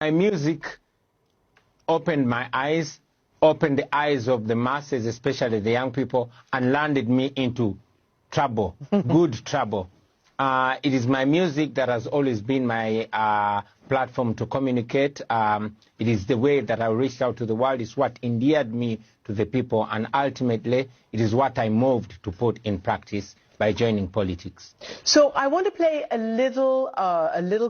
My music opened my eyes, opened the eyes of the masses, especially the young people, and landed me into trouble, good trouble. It is my music that has always been my platform to communicate. It is the way that I reached out to the world. It's what endeared me to the people, and ultimately, it is what I moved to put in practice by joining politics. So I want to play a little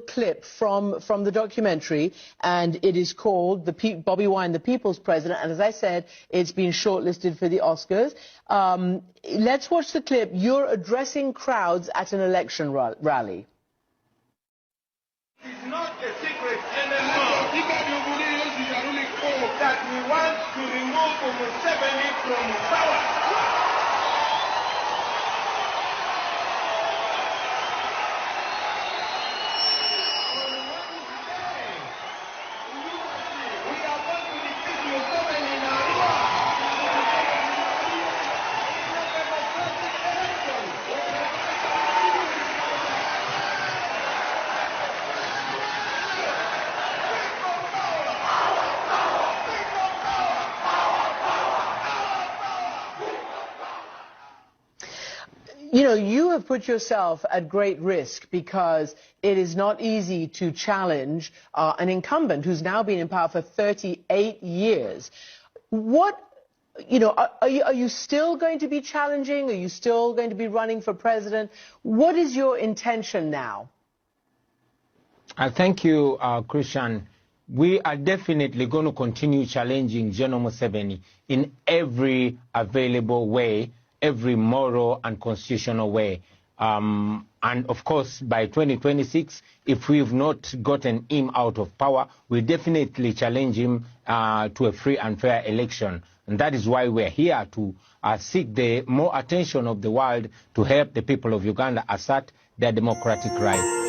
clip from the documentary, and it is called Bobby Wine, the People's President, and as I said, it's been shortlisted for the Oscars. Let's watch the clip. You're addressing crowds at an election rally. It's not a secret anymore that we want to remove Museveni from power. You know, you have put yourself at great risk because it is not easy to challenge an incumbent who's now been in power for 38 years. Are you still going to be challenging? Are you still going to be running for president? What is your intention now? Thank you, Christian. We are definitely going to continue challenging General Museveni in every available way, every moral and constitutional way. And of course, by 2026, if we've not gotten him out of power, we'll definitely challenge him to a free and fair election. And that is why we're here to seek the more attention of the world to help the people of Uganda assert their democratic rights.